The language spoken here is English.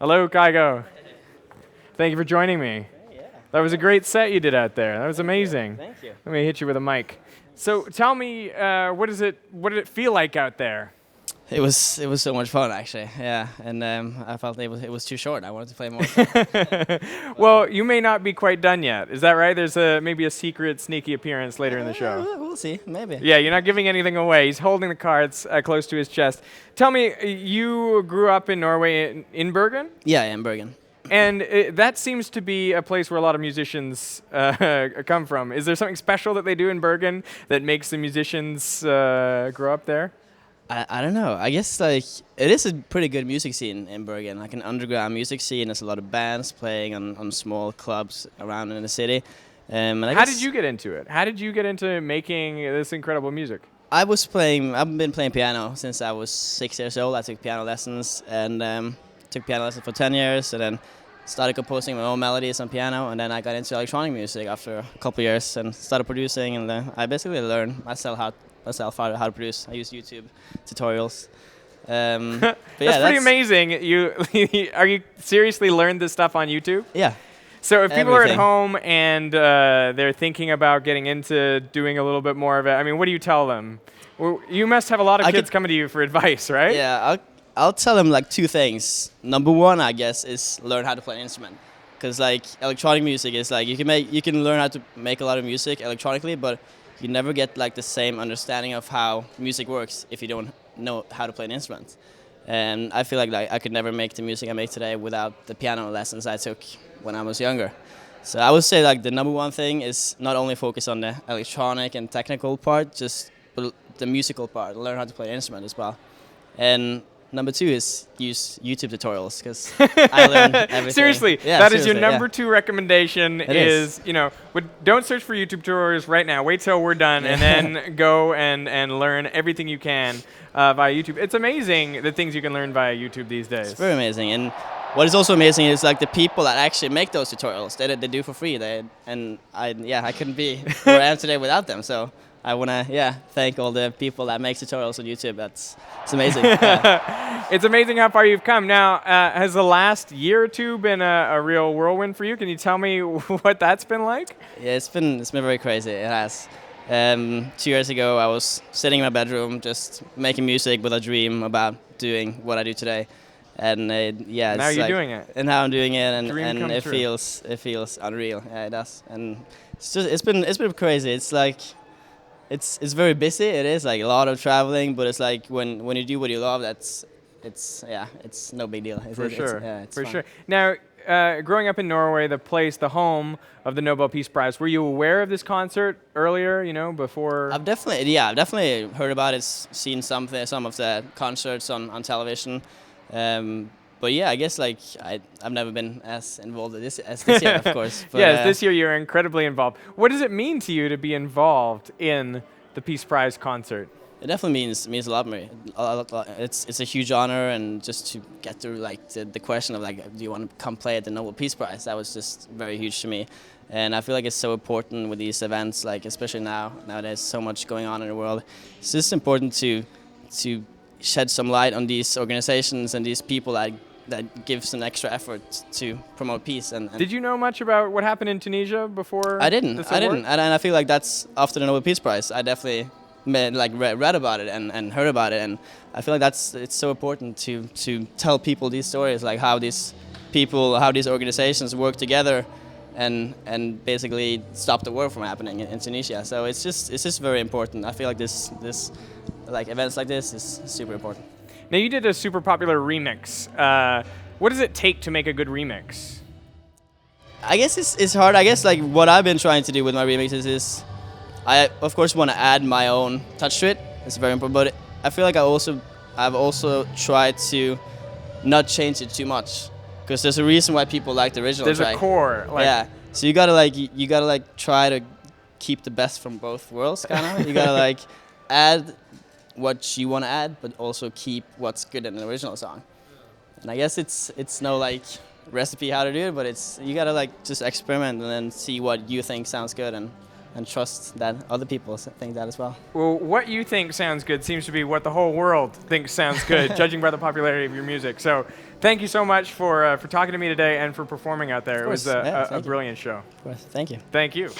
Hello, Kygo. Thank you for joining me. Yeah. That was a great set you did out there. That was amazing. Thank you. Let me hit you with a mic. So tell me, what did it feel like out there? It was so much fun actually. Yeah, and I felt it was too short. I wanted to play more. Well, you may not be quite done yet. Is that right? There's maybe a secret, sneaky appearance later in the show. We'll see. Maybe. Yeah, you're not giving anything away. He's holding the cards close to his chest. Tell me, you grew up in Norway, in Bergen? Yeah, in Bergen. And that seems to be a place where a lot of musicians come from. Is there something special that they do in Bergen that makes the musicians grow up there? I don't know. I guess like it is a pretty good music scene in Bergen, like an underground music scene. There's a lot of bands playing on small clubs around in the city. And How did you get into it? How did you get into making this incredible music? I've been playing piano since I was 6 years old. I took piano lessons and took piano lessons for 10 years and then started composing my own melodies on piano, and then I got into electronic music after a couple of years and started producing, and I basically learned myself how to produce. I use YouTube tutorials. But That's pretty amazing. Are you seriously learned this stuff on YouTube? Yeah. So if people are at Everything. home and they're thinking about getting into doing a little bit more of it, I mean, what do you tell them? Well, you must have a lot of kids coming to you for advice, right? Yeah, I'll tell them like two things. Number one, I guess, is learn how to play an instrument, because like electronic music is like you can learn how to make a lot of music electronically, but you never get like the same understanding of how music works if you don't know how to play an instrument. And I feel like I could never make the music I make today without the piano lessons I took when I was younger. So I would say like the number one thing is not only focus on the electronic and technical part, just the musical part, learn how to play an instrument as well. And number two is use YouTube tutorials, because I learned everything. Seriously, Yeah, that is your seriously, number two recommendation. It Don't search for YouTube tutorials right now. Wait till we're done, and then go and learn everything you can via YouTube. It's amazing the things you can learn via YouTube these days. It's very amazing. And what is also amazing is like the people that actually make those tutorials. They do for free. I couldn't be where I am today without them. So I want to thank all the people that make tutorials on YouTube. It's amazing. Yeah. It's amazing how far you've come. Now, has the last year or two been a real whirlwind for you? Can you tell me what that's been like? Yeah, it's been very crazy. It has. 2 years ago, I was sitting in my bedroom just making music with a dream about doing what I do today. And now you're doing it. And now I'm doing it, and it true. feels unreal. Yeah, it does. And it's been crazy. It's like it's very busy. It is like a lot of traveling, but it's like when you do what you love, it's no big deal. For sure. It's For fun. sure. Now, growing up in Norway, the home of the Nobel Peace Prize, were you aware of this concert earlier, before? I've definitely heard about it, seen some of the concerts on television. But yeah, I guess like I've never been as involved as this year, of course. But, yes, this year you're incredibly involved. What does it mean to you to be involved in the Peace Prize concert? It definitely means a lot to me. It's a huge honor, and just to get through like the question of like, do you want to come play at the Nobel Peace Prize? That was just very huge to me, and I feel like it's so important with these events, like especially now there's so much going on in the world. It's just important to shed some light on these organizations and these people that give some extra effort to promote peace. And did you know much about what happened in Tunisia before? I didn't, and I feel like that's after the Nobel Peace Prize. I definitely read about it and heard about it, and I feel like it's so important to tell people these stories, like how these organizations work together and basically stop the war from happening in Tunisia. So it's just very important. I feel like this like events like this is super important. Now, you did a super popular remix. What does it take to make a good remix? I guess it's hard. I guess like what I've been trying to do with my remixes is I of course want to add my own touch to it. It's very important, but I feel like I've also tried to not change it too much, because there's a reason why people like the original There's track. a core. Yeah. So you gotta try to keep the best from both worlds, kind of. You gotta add what you want to add, but also keep what's good in the original song. And I guess it's no recipe how to do it, but you gotta just experiment and then see what you think sounds good and and trust that other people think that as well. Well, what you think sounds good seems to be what the whole world thinks sounds good, judging by the popularity of your music. So thank you so much for talking to me today and for performing out there. It was a brilliant show. Of course, thank you. Thank you.